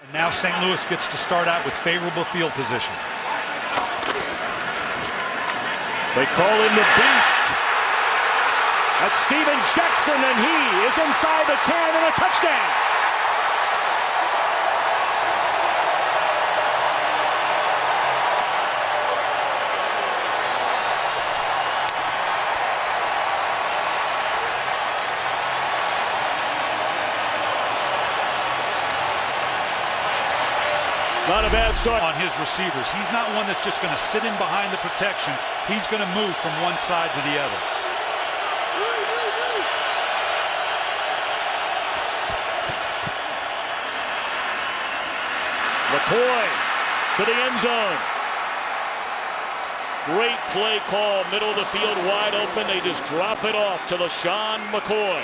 And now St. Louis gets to start out with favorable field position. They call him the Beast. That's Steven Jackson, and he is inside the 10 and a touchdown. Not a bad start on his receivers. He's not one that's just going to sit in behind the protection. He's going to move from one side to the other. McCoy to the end zone. Great play call, middle of the field wide open. They just drop it off to LaShawn McCoy.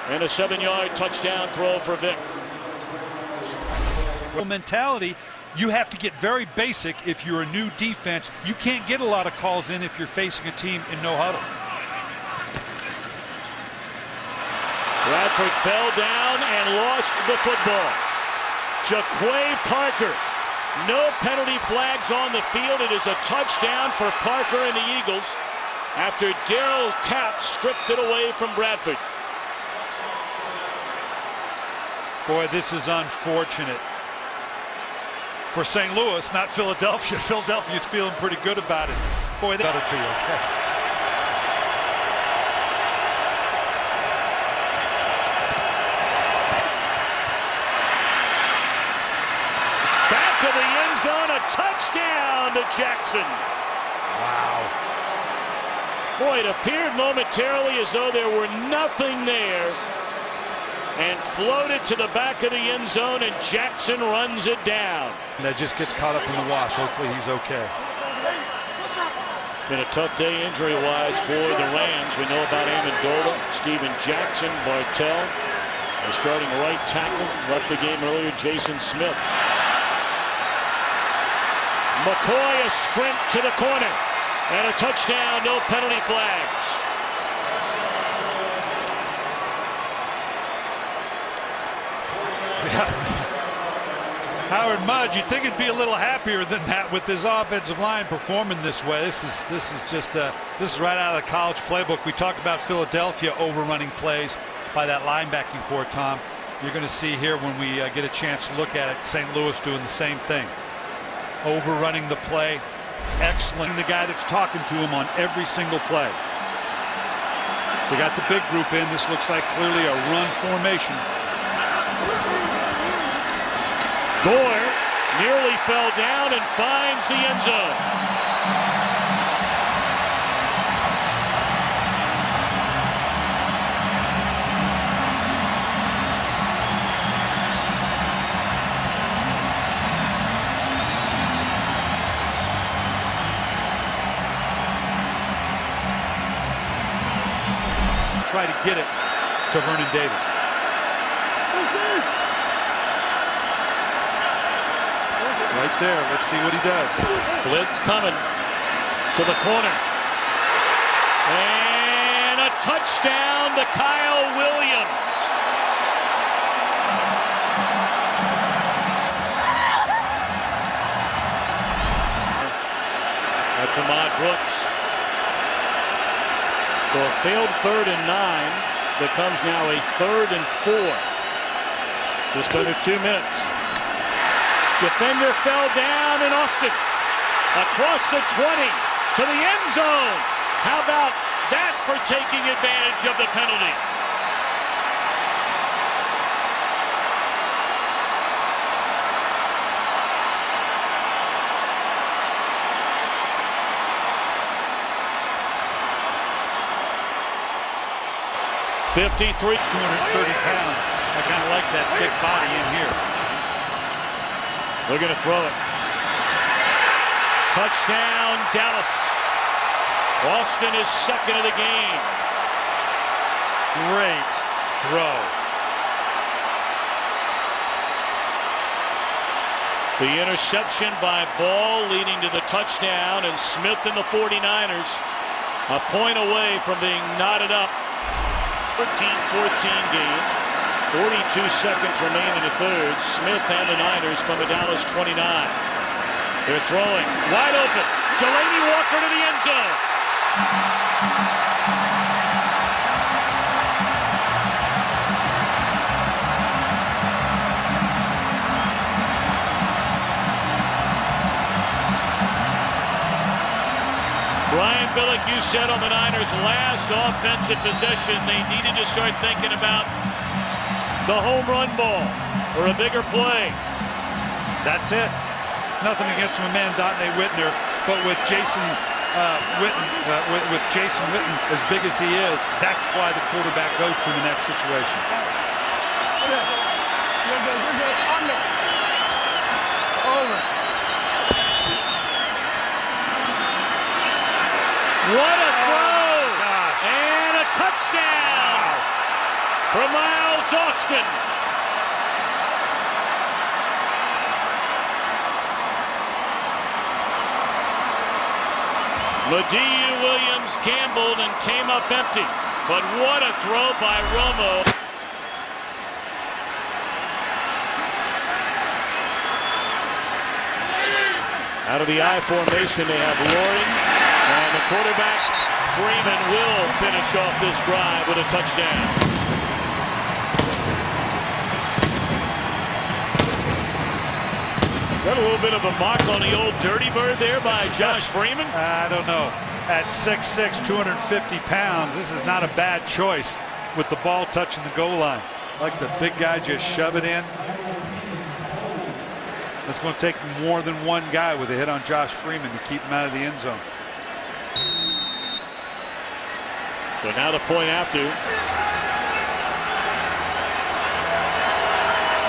And a 7-yard touchdown throw for Vic. Mentality, you have to get very basic if you're a new defense. You can't get a lot of calls in if you're facing a team in no huddle. Bradford fell down and lost the football. Jaquay Parker. No penalty flags on the field. It is a touchdown for Parker and the Eagles after Darryl Tapp stripped it away from Bradford. Boy, this is unfortunate for St. Louis, not Philadelphia. Philadelphia's feeling pretty good about it. Boy, they got it to you, okay? Back of the end zone, a touchdown to Jackson. Wow. Boy, it appeared momentarily as though there were nothing there, and floated to the back of the end zone, and Jackson runs it down. And that just gets caught up in the wash. Hopefully he's okay. Been a tough day injury-wise for the Rams. We know about Amendola, Steven Jackson, Bartell. The starting right tackle left the game earlier, Jason Smith. McCoy, a sprint to the corner, and a touchdown, no penalty flags. Howard Mudge, you'd think it'd be a little happier than that with his offensive line performing this way. This is right out of the college playbook. We talked about Philadelphia overrunning plays by that linebacking core, Tom. You're going to see here when we get a chance to look at it, St. Louis doing the same thing. Overrunning the play, excellent. The guy that's talking to him on every single play. They got the big group in. This looks like clearly a run formation. Gore nearly fell down and finds the end zone. Try to get it to Vernon Davis. Right there. Let's see what he does. Blitz coming to the corner. And a touchdown to Kyle Williams. That's Ahmad Brooks. So a failed 3rd and 9 becomes now a 3rd and 4. Just under 2 minutes. Defender fell down, and Austin across the 20 to the end zone. How about that for taking advantage of the penalty? $53, 230 pounds. I kind of like that big body in here. They're going to throw it. Touchdown, Dallas. Austin is second of the game. Great throw. The interception by Ball leading to the touchdown, and Smith and the 49ers a point away from being knotted up. 13-14 game. 42 seconds remain in the third. Smith and the Niners from the Dallas 29. They're throwing wide open. Delaney Walker to the end zone. Brian Billick, you said on the Niners' last offensive possession they needed to start thinking about the home run ball or a bigger play. That's it. Nothing against my man Donte Whitner, but with Jason Witten as big as he is, that's why the quarterback goes to the next situation. You're good. Under. Over. What a throw! Gosh. And a touchdown for Miles Austin. Ladiu Williams gambled and came up empty. But what a throw by Romo. Out of the I formation, they have Lauren, and the quarterback, Freeman, will finish off this drive with a touchdown. Got a little bit of a mark on the old Dirty Bird there by Josh Freeman. I don't know. At 6'6", 250 pounds, this is not a bad choice with the ball touching the goal line. Like the big guy just shove it in. It's going to take more than one guy with a hit on Josh Freeman to keep him out of the end zone. So now the point after.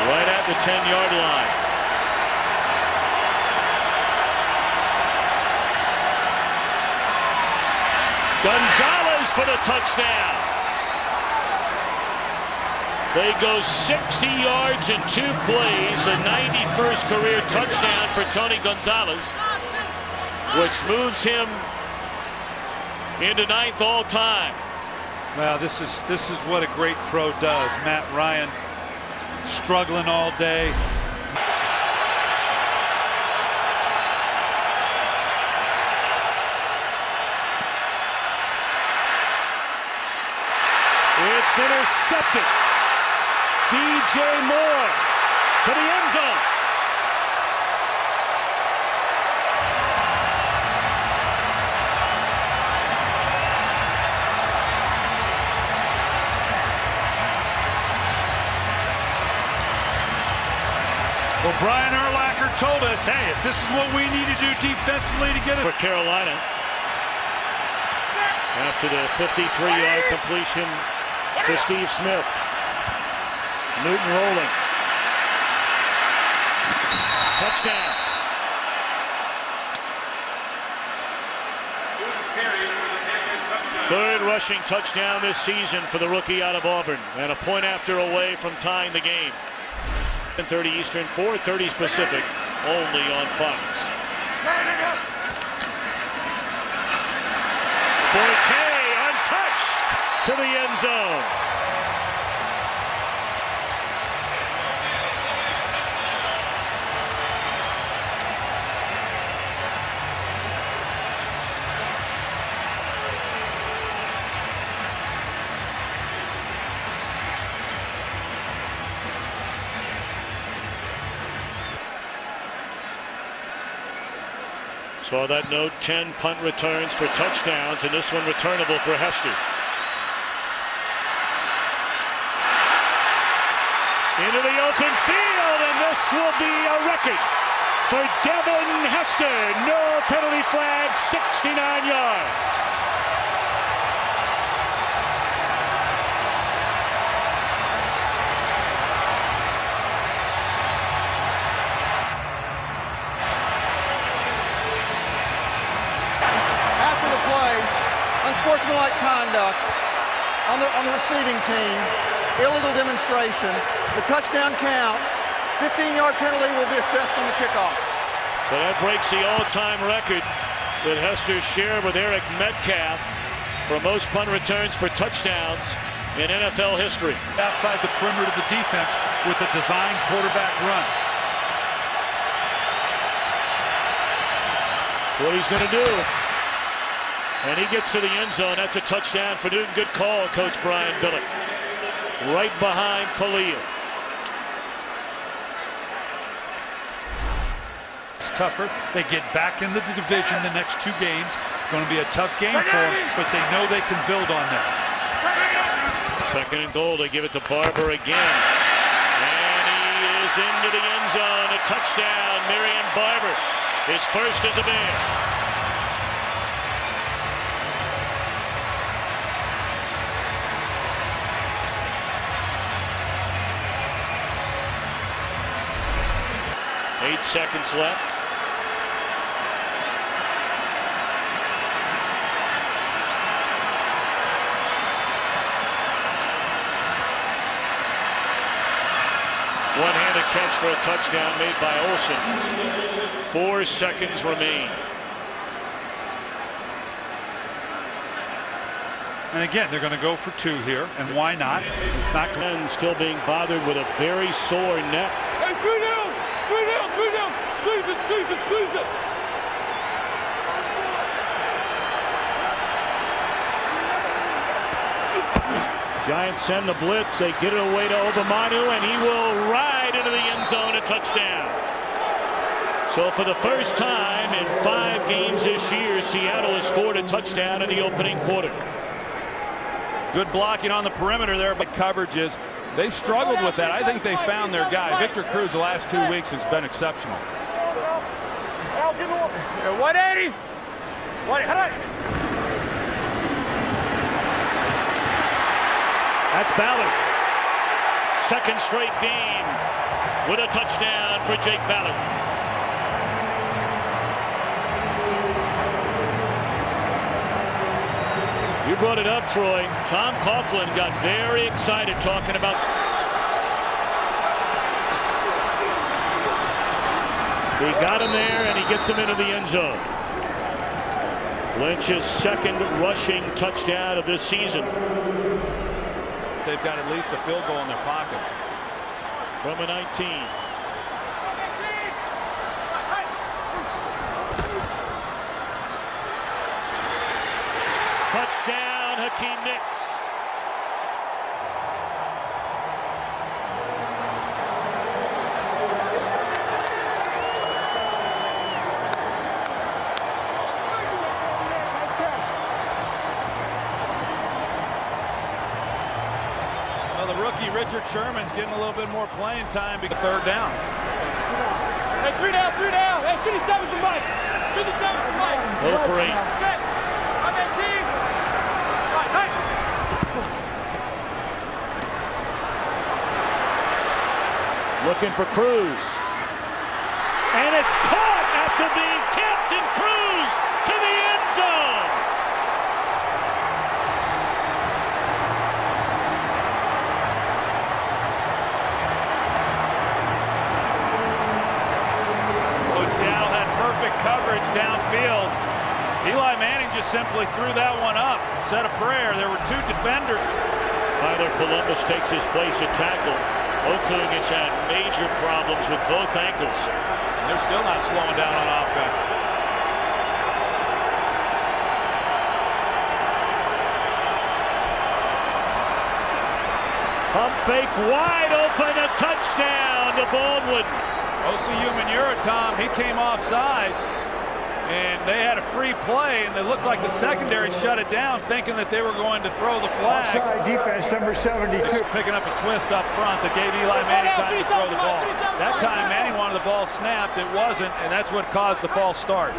Right at the 10-yard line. Gonzalez for the touchdown. They go 60 yards in 2 plays, a 91st career touchdown for Tony Gonzalez, which moves him into 9th all time. Well, this is what a great pro does. Matt Ryan struggling all day. It's intercepted. DJ Moore to the end zone. Well, Brian Urlacher told us, hey, if this is what we need to do defensively to get it. For Carolina. After the 53-yard completion to Steve Smith. Newton rolling. Touchdown. Third rushing touchdown this season for the rookie out of Auburn. And a point after away from tying the game. 10:30 Eastern, 4:30 Pacific, only on Fox. Forte untouched to the end zone. Saw that note, 10 punt returns for touchdowns, and this one returnable for Hester. Into the open field, and this will be a record for Devin Hester. No penalty flag, 69 yards. Unsportsmanlike conduct on the receiving team, illegal demonstration. The touchdown counts. 15-yard penalty will be assessed on the kickoff. So that breaks the all-time record that Hester shared with Eric Metcalf for most punt returns for touchdowns in NFL history. Outside the perimeter of the defense with a design quarterback run. That's what he's going to do. And he gets to the end zone. That's a touchdown for Newton. Good call, Coach Brian Billick. Right behind Khalil. It's tougher. They get back into the division the next 2 games. Going to be a tough game for them, but they know they can build on this. 2nd and goal. They give it to Barber again. And he is into the end zone. A touchdown. Marion Barber. His first as a Bear. Eight seconds left. One-handed catch for a touchdown made by Olsen. 4 seconds remain. And again, they're going to go for 2 here, and why not? It's not Glenn still being bothered with a very sore neck. Hey, 3 down! 3 down! 3 down! Squeeze it! Squeeze it! Squeeze it! Giants send the blitz. They get it away to Obamanu, and he will ride into the end zone, a touchdown. So for the first time in 5 games this year, Seattle has scored a touchdown in the opening quarter. Good blocking on the perimeter there, but coverages. They've struggled with that. I think they found their guy. Victor Cruz the last 2 weeks has been exceptional. 180! That's Ballard. 2nd straight game with a touchdown for Jake Ballard. You brought it up, Troy. Tom Coughlin got very excited talking about. He got him there, and he gets him into the end zone. Lynch's 2nd rushing touchdown of this season. They've got at least a field goal in their pocket. From a 19. Touchdown, Hakeem Nicks. Well, the rookie Richard Sherman's getting a little bit more playing time because 3rd down. Hey, 3 down! 3 down! Hey, 57's the mic! 57's the mic! 0 for 8. Okay. I'm in team! Right. Looking for Cruz. And it's caught after being tipped, and Cruz to the end zone. Seattle had perfect coverage downfield. Eli Manning just simply threw that one up. Said a prayer. There were 2 defenders. Tyler Columbus takes his place at tackle. Okung has had major problems with both ankles. They're still not slowing down on offense. Pump fake wide open, a touchdown to Baldwin. OCU Manura, Tom, he came off sides, and they had a free play, and it looked like the secondary shut it down, thinking that they were going to throw the flag. Offside defense, number 72. Just picking up a twist up front that gave Eli Manning time to throw the ball. That time Manning wanted the ball snapped. It wasn't, and that's what caused the false start.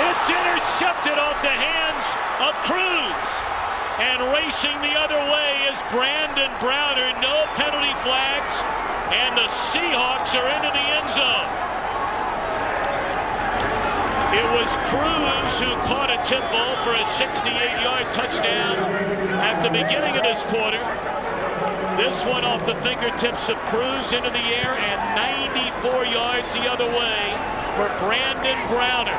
It's intercepted off the hands of Cruz. And racing the other way is Brandon Browner. No penalty flags, and the Seahawks are into the end zone. It was Cruz who caught a tip ball for a 68-yard touchdown at the beginning of this quarter. This one off the fingertips of Cruz into the air, and 94 yards the other way for Brandon Browner.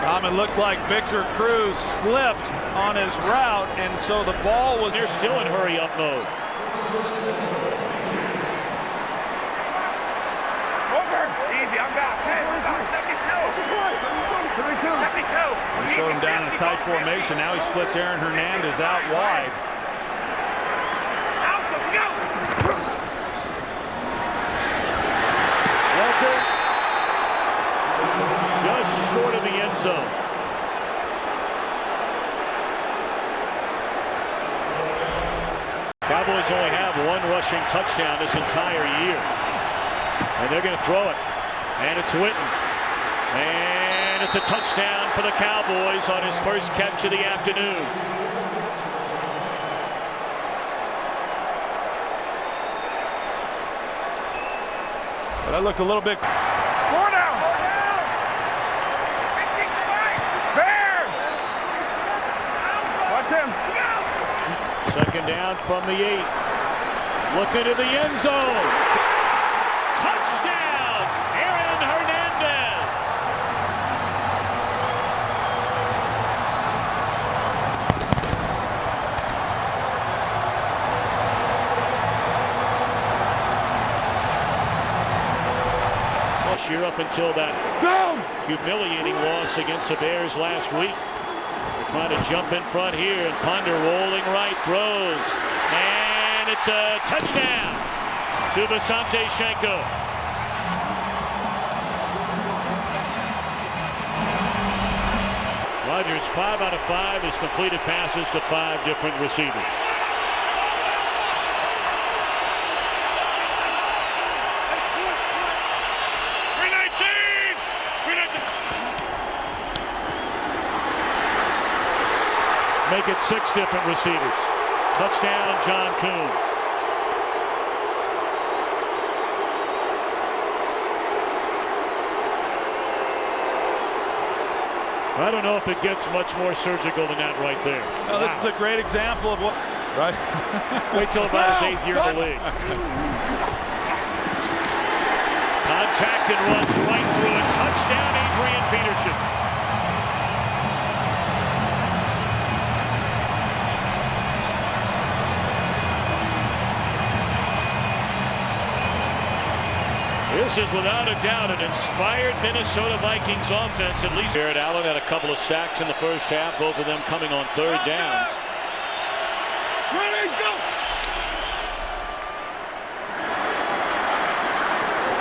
Tom, it looked like Victor Cruz slipped on his route, and so the ball was... They're still in hurry-up mode. Easy, I'm back. Hey, He showed him down in a tight formation. Now he splits Aaron Hernandez out wide. Just short of the end zone. Cowboys only have one rushing touchdown this entire year. And they're going to throw it. And it's Witten. And it's a touchdown for the Cowboys on his first catch of the afternoon. But that looked a little bit... Four down. Bear. Watch him. Second down from the 8. Looking to the end zone. Touchdown, Aaron Hernandez. This year up until that humiliating loss against the Bears last week. They're trying to jump in front here, and Ponder rolling right, throws, and it's a touchdown to Basante Shenko. Rodgers, 5 out of 5 has completed passes to 5 different receivers. Make it 6 different receivers. Touchdown, John Kuhn. I don't know if it gets much more surgical than that right there. No, this is a great example of what... Right? Wait till about his 8th year in the league. Contact and runs right through it. Touchdown, Adrian Peterson. This is without a doubt an inspired Minnesota Vikings offense, at least. Jared Allen had a couple of sacks in the first half, both of them coming on 3rd downs.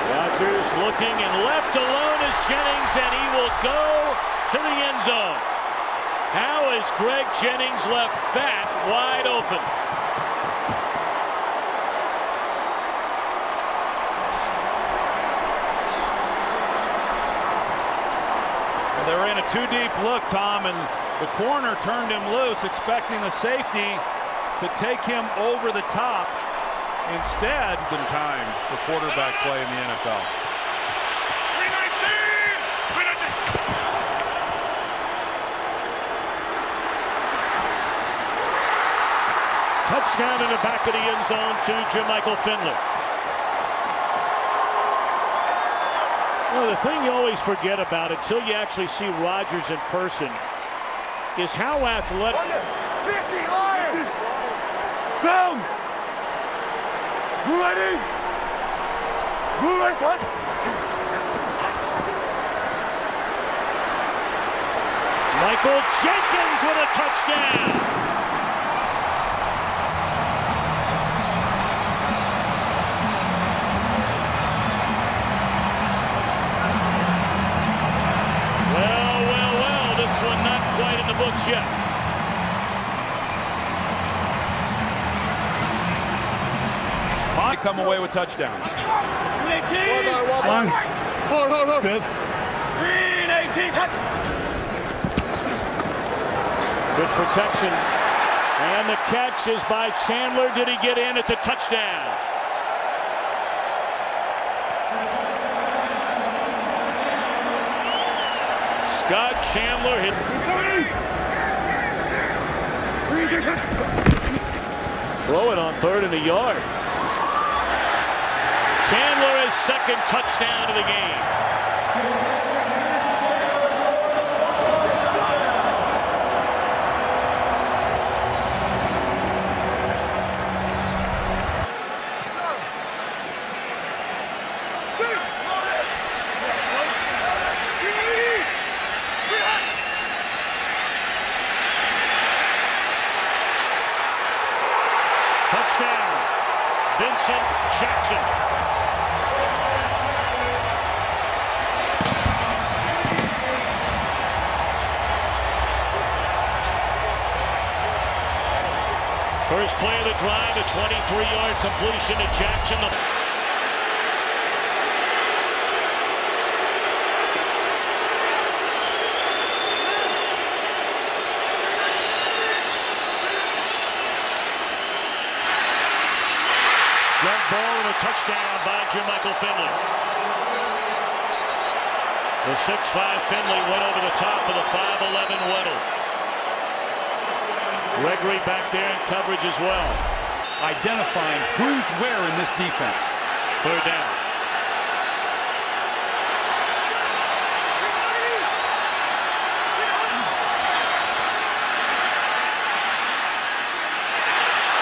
Rodgers looking and left alone is Jennings, and he will go to the end zone. How is Greg Jennings left that wide open? They were in a 2-deep look, Tom, and the corner turned him loose, expecting the safety to take him over the top. Instead, in time for quarterback play in the NFL. Touchdown in the back of the end zone to Jermichael Finley. Well, the thing you always forget about until you actually see Rodgers in person is how athletic. 50 Lions. Boom. Ready. What? Michael Jenkins with a touchdown. Quite in the books yet. Might come away with touchdowns. Hold. Good. Good protection. And the catch is by Chandler. Did he get in? It's a touchdown. Scott Chandler hit. Throw it on 3rd in the yard. Chandler his 2nd touchdown of the game. touchdown. Vincent Jackson. First play of the drive, a 23-yard completion to Jackson. Jump ball and a touchdown by Jermichael Finley. The 6'5" Finley went over the top of the 5'11" Weddle. Gregory back there in coverage as well. Identifying who's where in this defense. Third down.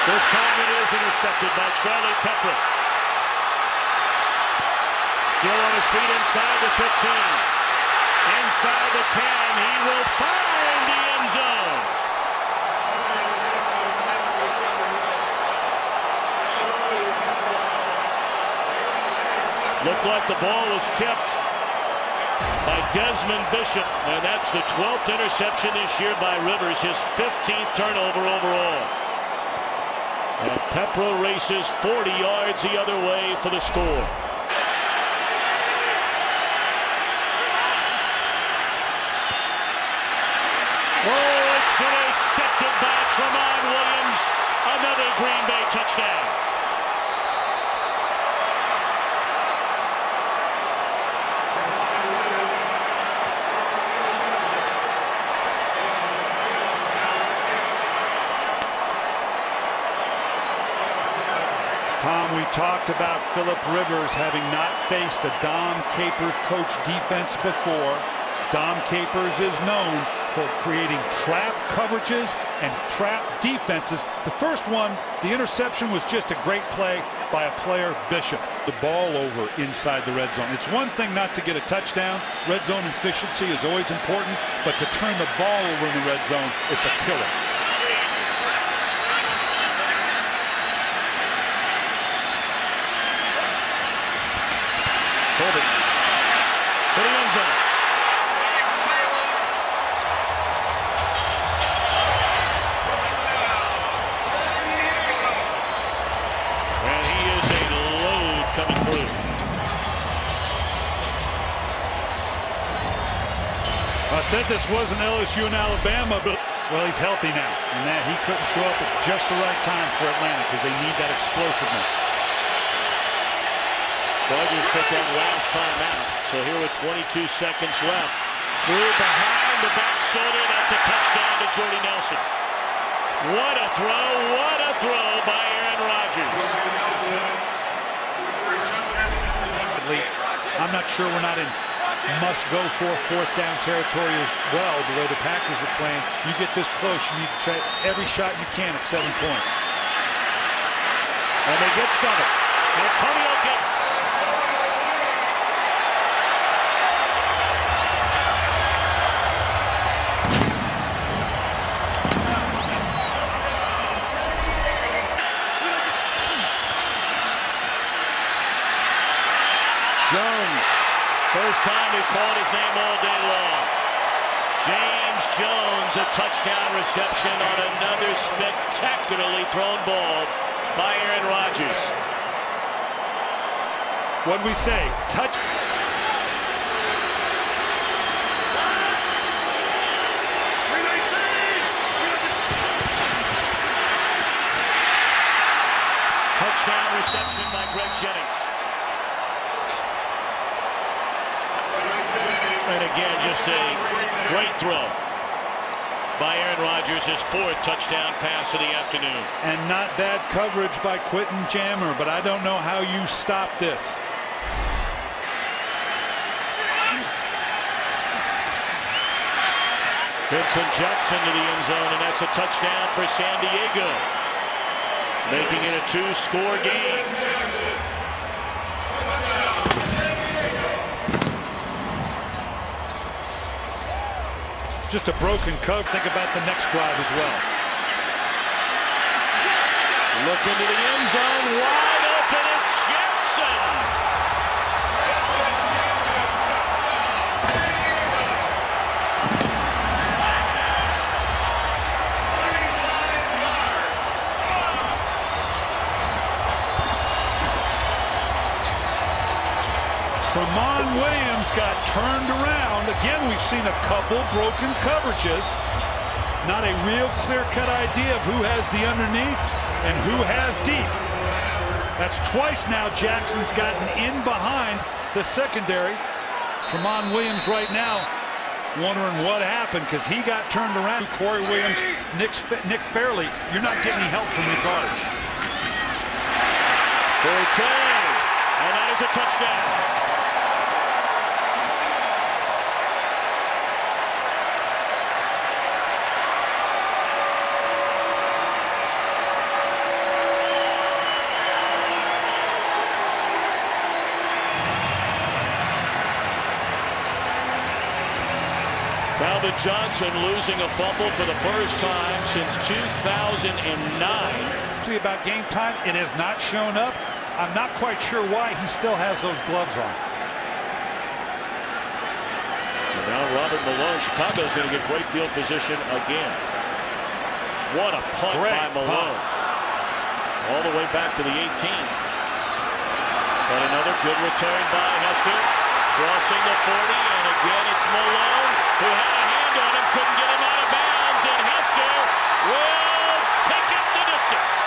This time it is intercepted by Charlie Pepper. Still on his feet inside the 15. Inside the 10. He will find the end zone. Looked like the ball was tipped by Desmond Bishop. And that's the 12th interception this year by Rivers. His 15th turnover overall. And Pepper races 40 yards the other way for the score. Oh, it's intercepted by Tramon Williams. Another Green Bay touchdown. Tom, we talked about Philip Rivers having not faced a Dom Capers coach defense before. Dom Capers is known for creating trap coverages and trap defenses. The first one, the interception, was just a great play by a player, Bishop. The ball over inside the red zone. It's one thing not to get a touchdown. Red zone efficiency is always important, but to turn the ball over in the red zone, it's a killer. Hold it to the end zone. And he is a load coming through. I said this wasn't LSU and Alabama, but well, he's healthy now, and that he couldn't show up at just the right time for Atlanta because they need that explosiveness. Chargers take that last time out. So here with 22 seconds left. Through behind the back shoulder. That's a touchdown to Jordy Nelson. What a throw. What a throw by Aaron Rodgers. I'm not sure we're not in must-go for fourth down territory as well, the way the Packers are playing. You get this close, you need to try every shot you can at 7 points. And they get Summit. Antonio Gates. Jones, first time we called his name all day long. James Jones, a touchdown reception on another spectacularly thrown ball by Aaron Rodgers. What'd we say? Touch. Touchdown reception by Greg Jennings. And again, just a great throw by Aaron Rodgers, his 4th touchdown pass of the afternoon. And not bad coverage by Quentin Jammer, but I don't know how you stop this. Vincent Jackson to the end zone, and that's a touchdown for San Diego, making it a 2-score game. Just a broken cover. Think about the next drive as well. Look into the end zone, wide open, it's Jackson. Tramon Williams got turned around. Again, we've seen a couple broken coverages. Not a real clear-cut idea of who has the underneath and who has deep. That's twice now Jackson's gotten in behind the secondary. Tramon Williams right now wondering what happened because he got turned around. Corey Williams, Nick Fairley, you're not getting any help from your guards. Forte, and that is a touchdown. Calvin Johnson losing a fumble for the first time since 2009. About game time, it has not shown up. I'm not quite sure why he still has those gloves on. And now Robert Malone, Chicago's going to get great field position again. What a punt by Malone. All the way back to the 18. But another good return by Hester. Crossing the 40, and again it's Malone, who had a hand on him, couldn't get him out of bounds, and Hester will take it the distance.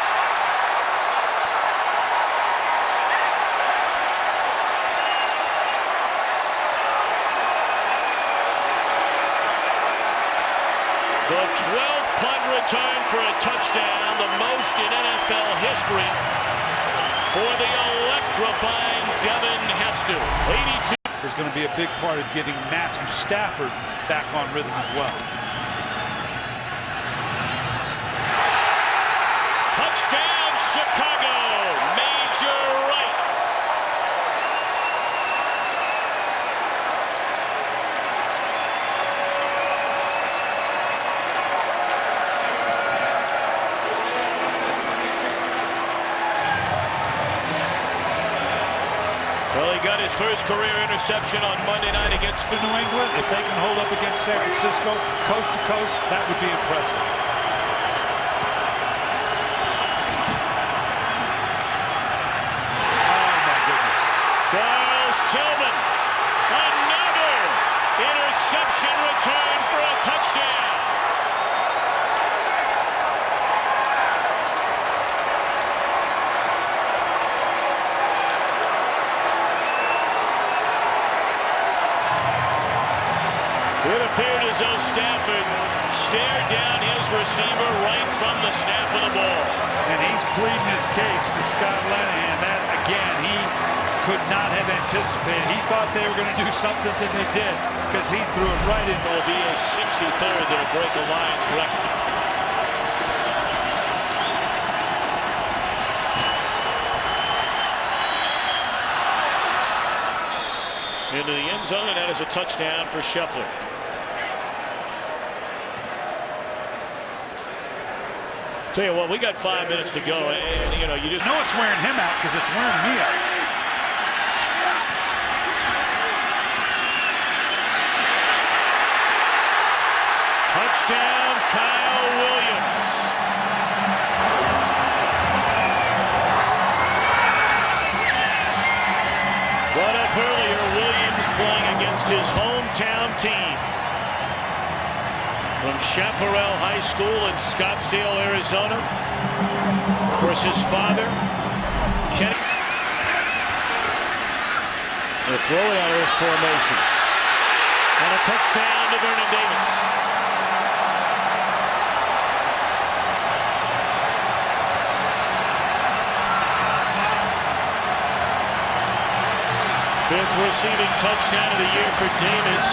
The 12th punt return for a touchdown, the most in NFL history for the electrifying Devin Hester. 82. Is going to be a big part of getting Matthew Stafford back on rhythm as well. Touchdown, Chicago! Major Wright. Well, he got his first career interception on Monday night against New England. If they can hold up against San Francisco, coast to coast, that would be impressive. Oh, my goodness. Charles Tillman. Another interception return for a touchdown. It appeared as though Stafford stared down his receiver right from the snap of the ball. And he's pleading his case to Scott Linehan. That, again, he could not have anticipated. He thought they were going to do something that they did because he threw it right in. It will be his 63rd that'll break the Lions record. Into the end zone, and that is a touchdown for Scheffler. Tell you what, we got 5 minutes to go, and you know, you just know it's wearing him out because it's wearing me out. Touchdown, Kyle Williams. Brought up earlier, Williams playing against his hometown team from Chaparral High School in Scottsdale, Arizona. Of course, his father, Kenny. They're throwing out of his formation. And a touchdown to Vernon Davis. Fifth receiving touchdown of the year for Davis,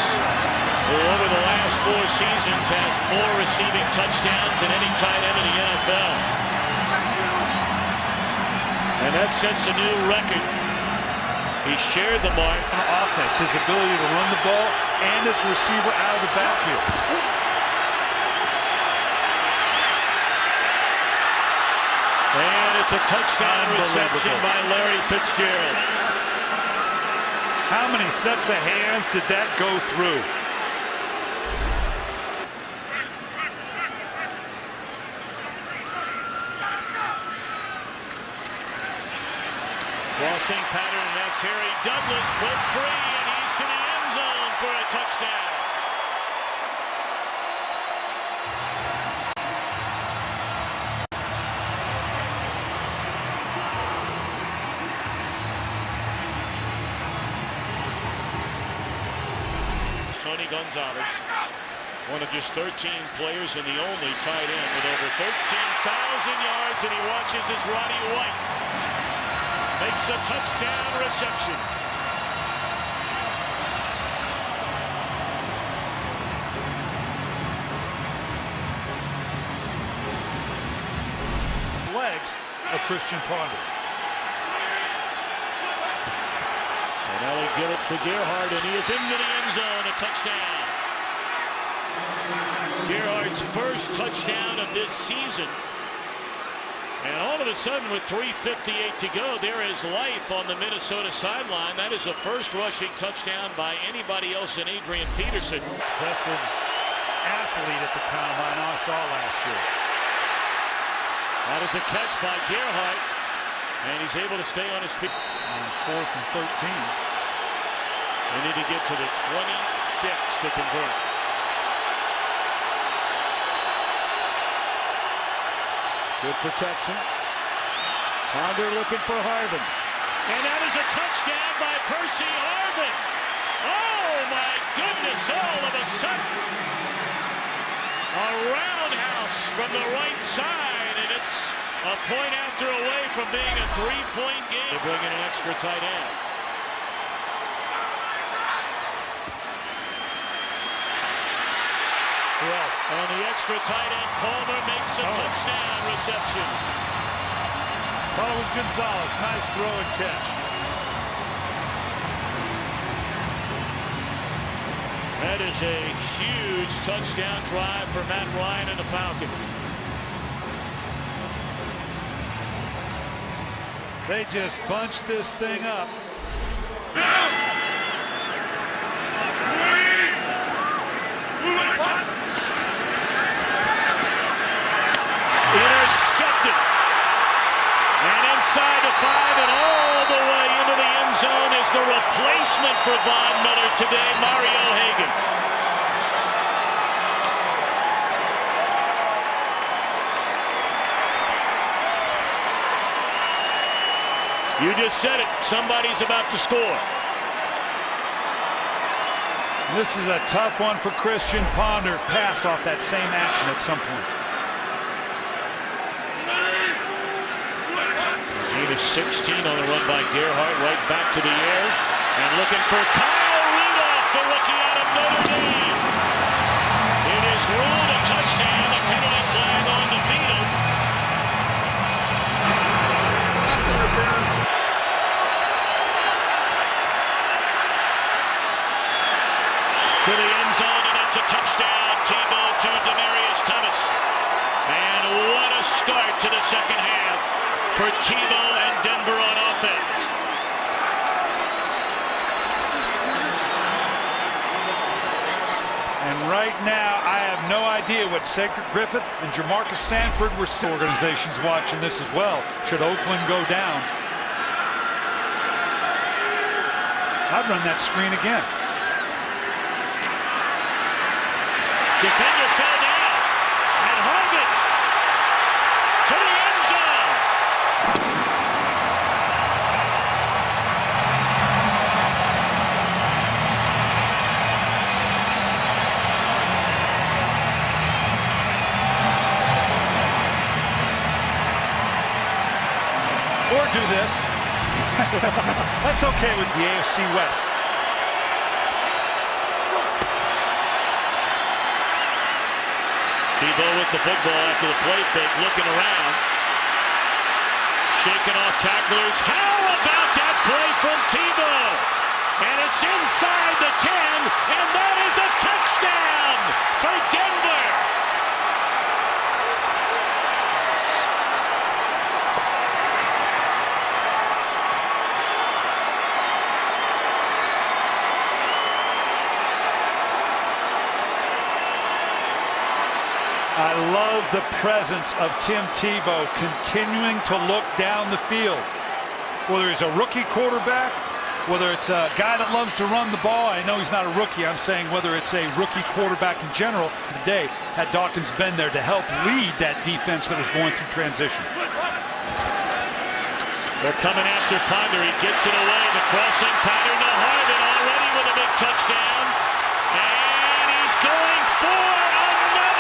who over the last 4 seasons has more receiving touchdowns than any tight end in the NFL. And that sets a new record. He shared the mark. On offense, his ability to run the ball and his receiver out of the backfield. And It's a touchdown reception by Larry Fitzgerald. How many sets of hands did that go through? Crossing pattern, and that's Harry Douglas, broke free, and he's to the end zone for a touchdown. Tony Gonzalez, one of just 13 players and the only tight end with over 13,000 yards, and he watches as Roddy White makes a touchdown reception. Legs of Christian Ponder. And Ellie Gillett for Gerhardt, and he is into the end zone, a touchdown. Gerhardt's first touchdown of this season. And all of a sudden, with 3:58 to go, there is life on the Minnesota sideline. That is the first rushing touchdown by anybody else than Adrian Peterson. Impressive athlete at the combine I saw last year. That is a catch by Gerhardt, and he's able to stay on his feet. On 4th and 13. They need to get to the 26 to convert. Good protection. Ponder looking for Harvin. And that is a touchdown by Percy Harvin. Oh my goodness, all of a sudden. A roundhouse from the right side, and it's a point after away from being a three-point game. They bring in an extra tight end. Yes. And the extra tight end, Palmer, makes a touchdown reception. Oh, it was Gonzalez. Nice throw and catch. That is a huge touchdown drive for Matt Ryan and the Falcons. They just bunched this thing up. Intercepted. And inside the 5 and all the way into the end zone is the replacement for Von Miller today, Mario Hagan. You just said it. Somebody's about to score. This is a tough one for Christian Ponder. Pass off that same action at some point. Gain of 16 on the run by Gerhardt. Right back to the air. And looking for Kyle Rudolph, the rookie out of Notre Dame. It is ruled a touchdown. A penalty flag on the field. Interference. To the end zone, and it's a touchdown. Tebow to Demaryius Thomas. And what a start to the second half for Tebow and Denver on offense. And right now, I have no idea what Cedric Griffith and Jamarcus Sanford were organizations watching this as well. Should Oakland go down? I'd run that screen again. Defender fell down, and Harvin to the end zone. Or do this. That's okay with the AFC West. Tebow with the football after the play fake, looking around. Shaking off tacklers. How about that play from Tebow? And it's inside the 10, and that is a touchdown for Denver. the presence of Tim Tebow continuing to look down the field. Whether he's a rookie quarterback, whether it's a guy that loves to run the ball. I know he's not a rookie. I'm saying whether it's a rookie quarterback in general. Today, had Dawkins been there to help lead that defense that was going through transition. They're coming after Ponder. He gets it away. The crossing pattern to Harvin already with a big touchdown. And he's going for another.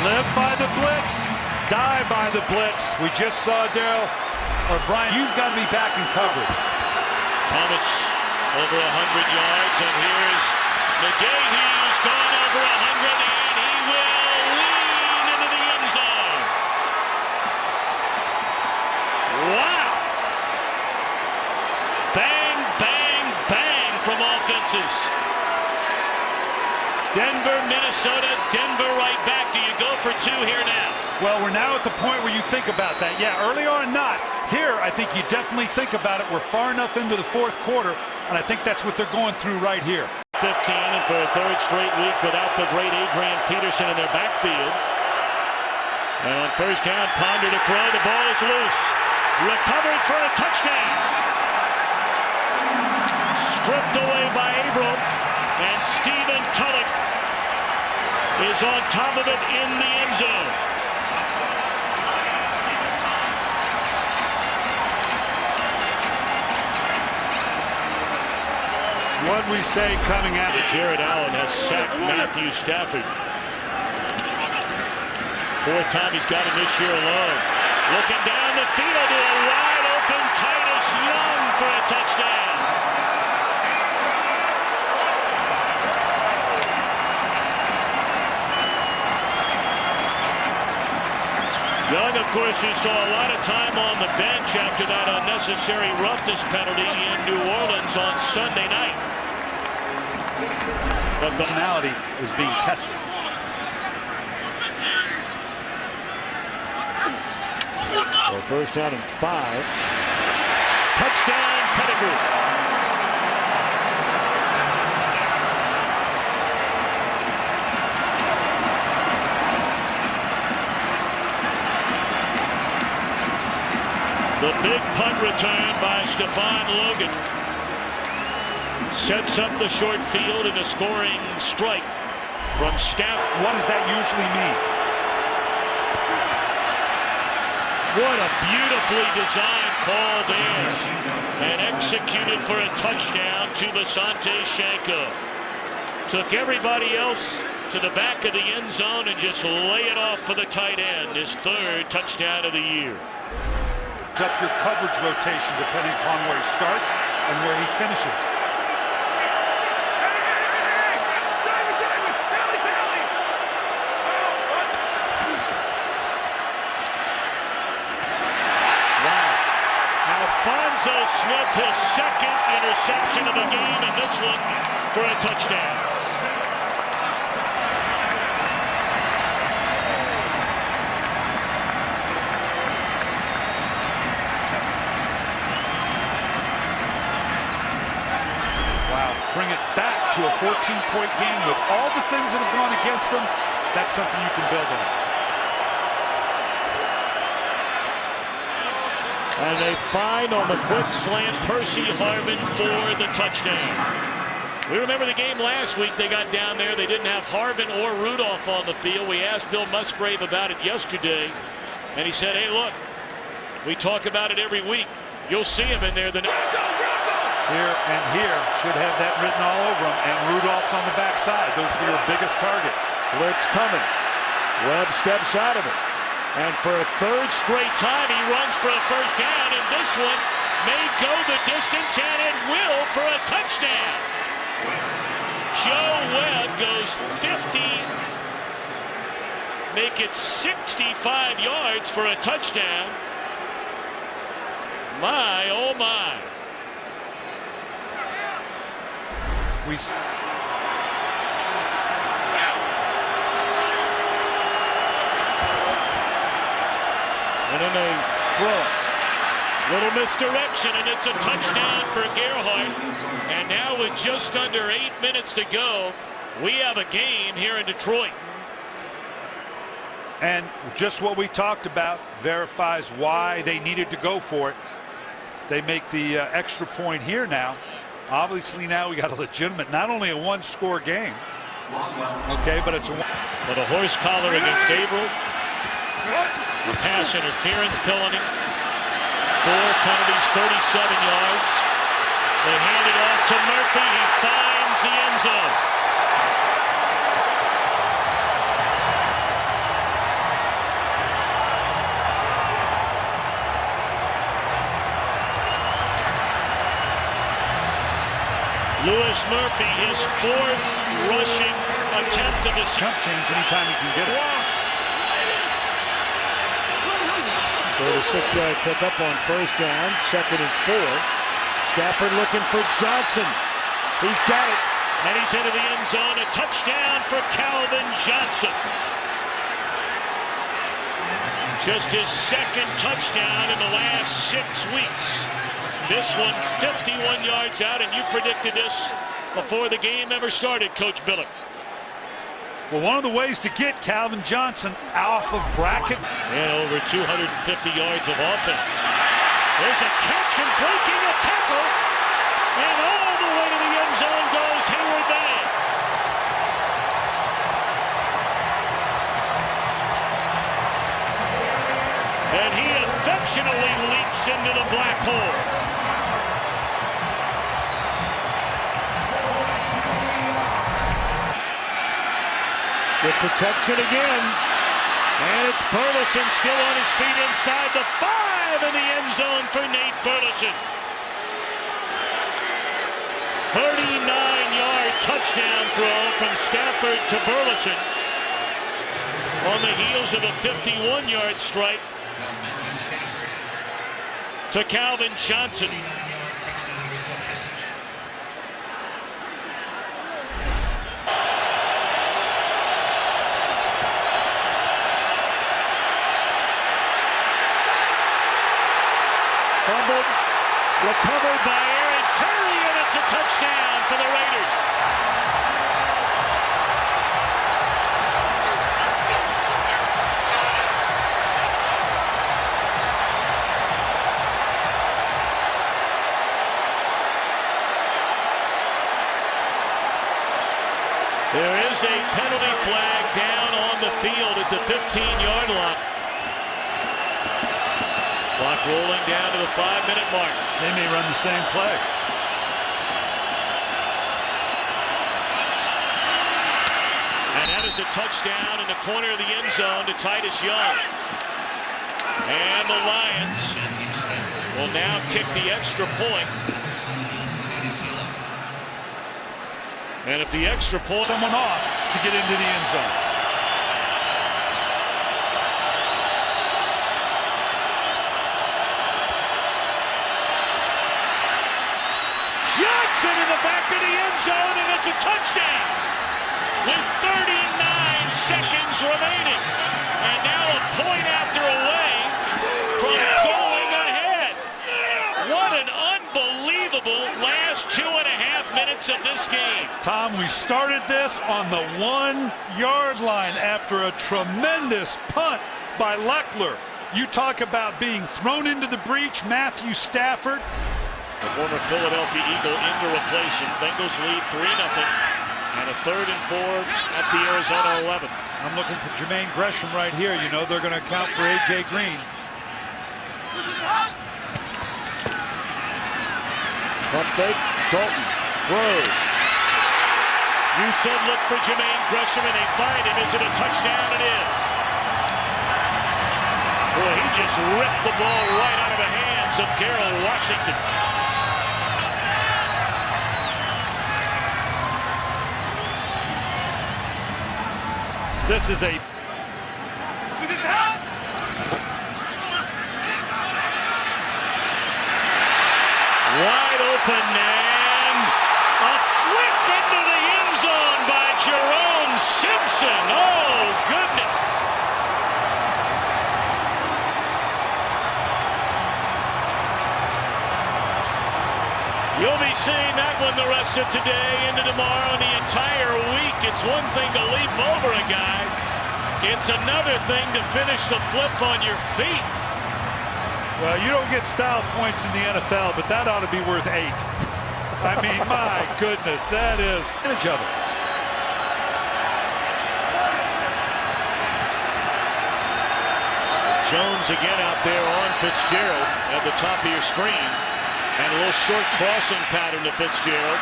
Live by the blitz, die by the blitz. We just saw Daryl, or Brian, you've got to be back in coverage. Thomas over 100 yards, and here's McGahee, who's gone over 100, and he will lean into the end zone. Wow! Bang, bang, bang from offenses. Denver, Minnesota, Denver right back. Do you go for two here now? Well, we're now at the point where you think about that. Yeah, early on not. Here, I think you definitely think about it. We're far enough into the fourth quarter, and I think that's what they're going through right here. 15, and for a third straight week without the great Adrian Peterson in their backfield. And on first down, Ponder to throw. The ball is loose. Recovered for a touchdown. Stripped away by Averill. And Stephen Tulloch is on top of it in the end zone. What we say coming out. Jared Allen has sacked Matthew Stafford. Fourth time he's got him this year alone. Looking down the field to a wide open Titus Young for a touchdown. Young, of course, who saw a lot of time on the bench after that unnecessary roughness penalty in New Orleans on Sunday night. But the personality is being tested. So first down and 5. Touchdown, Pettigrew. The big punt return by Stephon Logan sets up the short field in a scoring strike from Stafford. What does that usually mean? What a beautifully designed call there, and executed for a touchdown to Basante Shanko. Took everybody else to the back of the end zone and just lay it off for the tight end. His third touchdown of the year. Up your coverage rotation depending upon where he starts and where he finishes. Wow. Alfonso Smith, his second interception of the game, and this one for a touchdown. Bring it back to a 14-point game with all the things that have gone against them. That's something you can build on. And they find on the quick slant Percy Harvin for the touchdown. We remember the game last week. They got down there. They didn't have Harvin or Rudolph on the field. We asked Bill Musgrave about it yesterday, and he said, hey, look, we talk about it every week. You'll see him in there. Here and here should have that written all over them, and Rudolph's on the backside. Those are your biggest targets. Blitz coming. Webb steps out of it. And for a third straight time, he runs for a first down, and this one may go the distance, and it will for a touchdown. Joe Webb goes 50, make it 65 yards for a touchdown. My, oh my. running a throw. Little misdirection, and it's a touchdown for Gerhardt. And now with just under 8 minutes to go, we have a game here in Detroit. And just what we talked about verifies why they needed to go for it. They make the extra point here now. Obviously now we got a legitimate, not only a one-score game, okay, but it's a horse collar against Averill. A pass interference penalty. 4 penalties, 37 yards. They hand it off to Murphy. He finds the end zone. Louis Murphy, his 4th rushing attempt of the season. change anytime he can get it. So the 6-yard pickup on first down, 2nd and 4. Stafford looking for Johnson. He's got it. And he's into the end zone. A touchdown for Calvin Johnson. Just his 2nd touchdown in the last 6 weeks. This one 51 yards out, and you predicted this before the game ever started, Coach Biller. Well, one of the ways to get Calvin Johnson off of bracket. And over 250 yards of offense. There's a catch and breaking a tackle. And all the way to the end zone goes Hayward Bennett. And he affectionately leaps into the black hole. With protection again. And it's Burleson still on his feet inside the 5 in the end zone for Nate Burleson. 39-yard touchdown throw from Stafford to Burleson. On the heels of a 51-yard strike to Calvin Johnson. Fumbled, recovered by Aaron Curry, and it's a touchdown for the Raiders. There is a penalty flag down on the field at the 15-yard line. Clock rolling down to the 5-minute mark. They may run the same play. And that is a touchdown in the corner of the end zone to Titus Young. And the Lions will now kick the extra point. And if the extra point... Someone off to get into the end zone. Johnson in the back of the end zone, and it's a touchdown with 39 seconds remaining. And now a point after away from going ahead. What an unbelievable last 2.5 minutes of this game. Tom, we started this on the 1-yard line after a tremendous punt by Leckler. You talk about being thrown into the breach, Matthew Stafford. The former Philadelphia Eagle in to replace him. Bengals lead 3-0. And a 3rd and 4 at the Arizona 11. I'm looking for Jermaine Gresham right here. You know they're going to account for A.J. Green. Pump fake, Dalton throws. You said look for Jermaine Gresham, and they find him. Is it a touchdown? It is. Boy, he just ripped the ball right out of the hands of Darrell Washington. This is a wide open and a flick into the end zone by Jerome Simpson. Oh, goodness. be seeing that one the rest of today, into tomorrow, and the entire week. It's one thing to leap over a guy. It's another thing to finish the flip on your feet. Well, you don't get style points in the NFL, but that ought to be worth 8. I mean, my goodness, that is advantage of it. Jones again out there on Fitzgerald at the top of your screen. And a little short crossing pattern to Fitzgerald.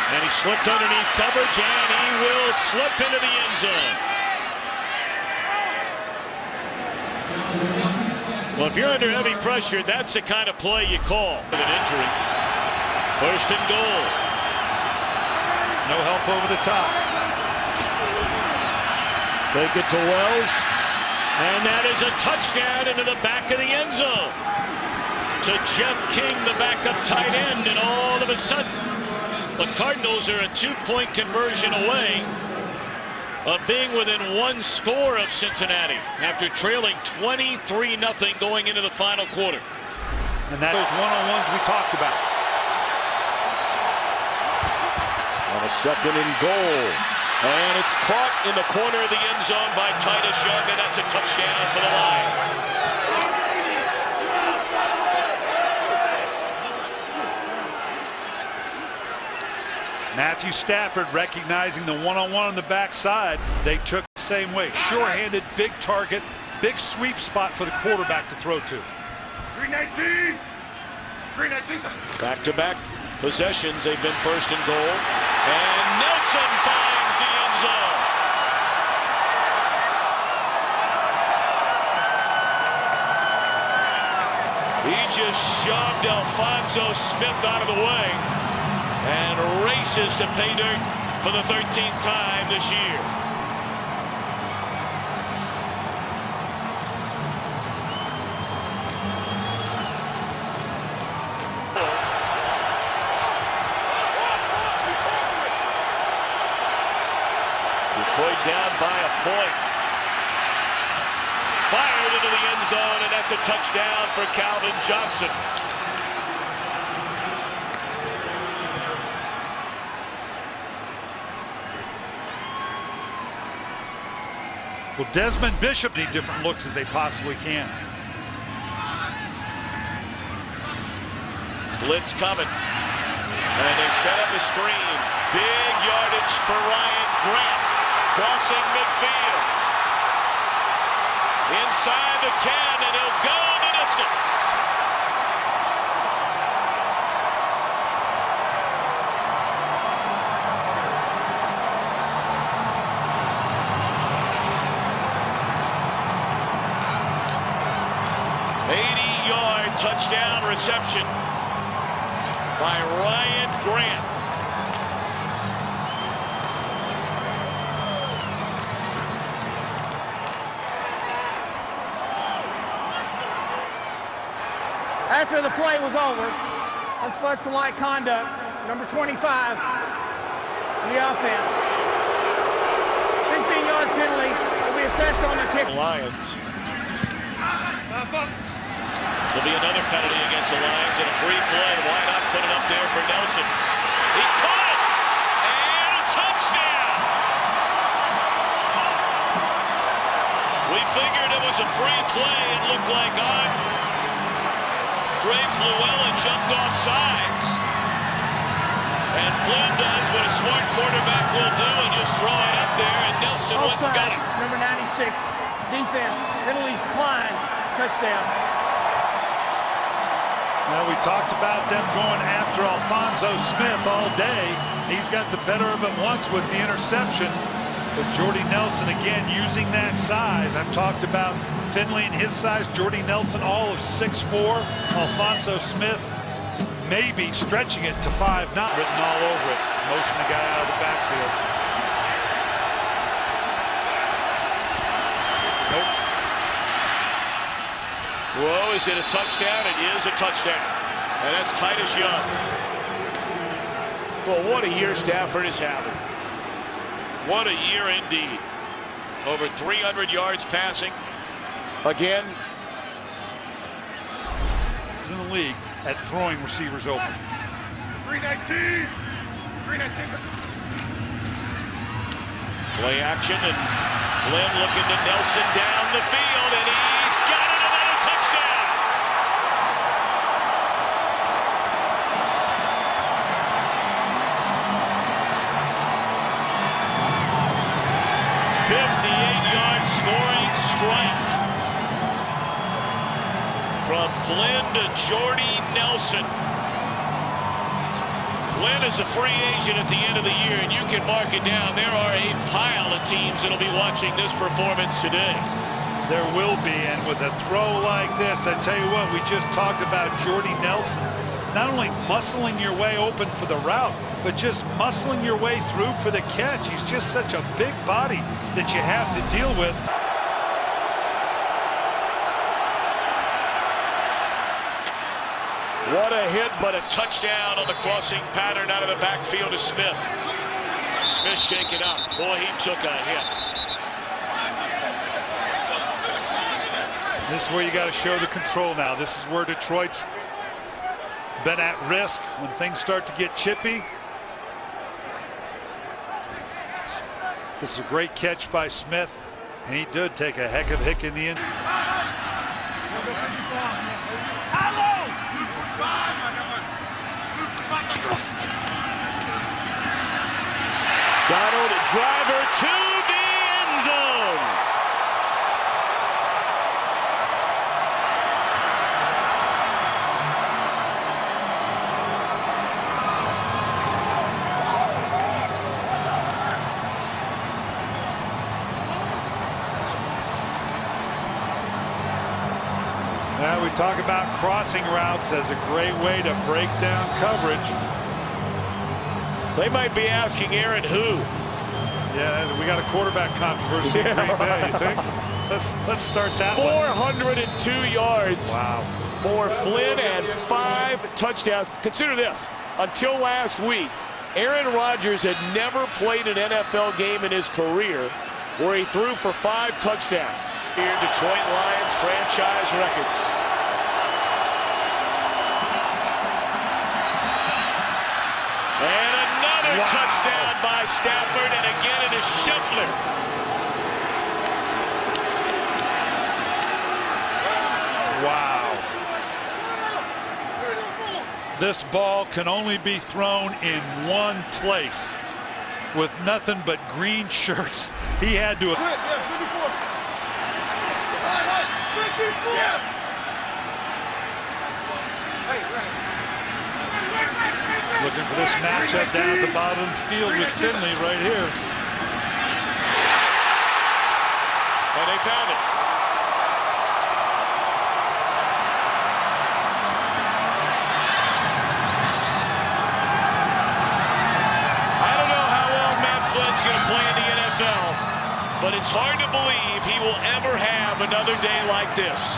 And he slipped underneath coverage, and he will slip into the end zone. Well, if you're under heavy pressure, that's the kind of play you call. With an injury. First and goal. No help over the top. Take it to Wells. And that is a touchdown into the back of the end zone. To Jeff King, the backup tight end, and all of a sudden, the Cardinals are a 2-point conversion away of being within 1 score of Cincinnati after trailing 23-0 going into the final quarter. And that those one-on-ones we talked about. On a second and goal. And it's caught in the corner of the end zone by Titus Young, and that's a touchdown for the Lions. Matthew Stafford recognizing the one-on-one on the backside. They took the same way. Sure-handed, big target, big sweep spot for the quarterback to throw to. 319! 319! Back-to-back possessions. They've been first and goal. And Nelson finds the end zone. He just shoved Alphonso Smith out of the way and races to pay dirt for the 13th time this year. Detroit down by a point. Fired into the end zone, and that's a touchdown for Calvin Johnson. Well, Desmond Bishop need different looks as they possibly can. Blitz coming. And they set up a screen. Big yardage for Ryan Grant. Crossing midfield. Inside the 10, and he'll go the distance. Touchdown reception by Ryan Grant. After the play was over, unsportsmanlike conduct, number 25 in the offense. 15-yard penalty will be assessed on the kick. Lions. There'll be another penalty against the Lions and a free play. Why not put it up there for Nelson? He caught it! And a touchdown! We figured it was a free play. It looked like Andre Fluella jumped off sides. And Flynn does what a smart quarterback will do and just throw it up there, and Nelson went and got it. Number 96, defense, penalties decline, touchdown. Well, we talked about them going after Alphonso Smith all day. He's got the better of it once with the interception. But Jordy Nelson, again, using that size. I've talked about Finley and his size. Jordy Nelson, all of 6'4". Alphonso Smith, maybe stretching it to 5'9", written all over it. Motion the guy out of the backfield. Nope. Whoa, is it a touchdown? It is a touchdown. And that's Titus Young. Well, what a year Stafford is having. What a year indeed. Over 300 yards passing. Again. He's in the league at throwing receivers open. 319. 319. Play action, and Flynn looking to Nelson down the field, and he's got it, another touchdown. .58-yard scoring strike from Flynn to Jordy Nelson. Flynn is a free agent at the end of the year, and you can mark it down. There are a pile of teams that'll be watching this performance today. There will be, and with a throw like this, I tell you what, we just talked about Jordy Nelson. Not only muscling your way open for the route, but just muscling your way through for the catch. He's just such a big body that you have to deal with. What a hit, but a touchdown on the crossing pattern out of the backfield to Smith. Smith shaking up. Boy, he took a hit. This is where you got to show the control now. This is where Detroit's been at risk when things start to get chippy. This is a great catch by Smith. And he did take a heck of a hit in the end. Donald, driver to the end zone. Now we talk about crossing routes as a great way to break down coverage. They might be asking Aaron who. Yeah, we got a quarterback controversy in Green Bay, you think? Let's start that one. 402 yards. Wow. For Flynn and 5 touchdowns. Consider this. Until last week, Aaron Rodgers had never played an NFL game in his career where he threw for 5 touchdowns. Here, Detroit Lions franchise records. And another touchdown by Stafford, and again it is Scheffler. Wow. This ball can only be thrown in one place with nothing but green shirts. He had to. Looking for this matchup down at the bottom of the field with Finley right here. And they found it. I don't know how long Matt Flynn's going to play in the NFL, but it's hard to believe he will ever have another day like this.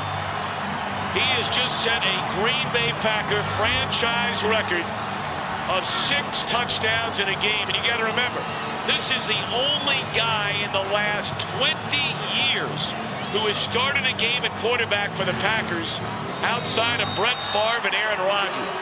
He has just set a Green Bay Packer franchise record of 6 touchdowns in a game. And you got to remember, this is the only guy in the last 20 years who has started a game at quarterback for the Packers outside of Brett Favre and Aaron Rodgers.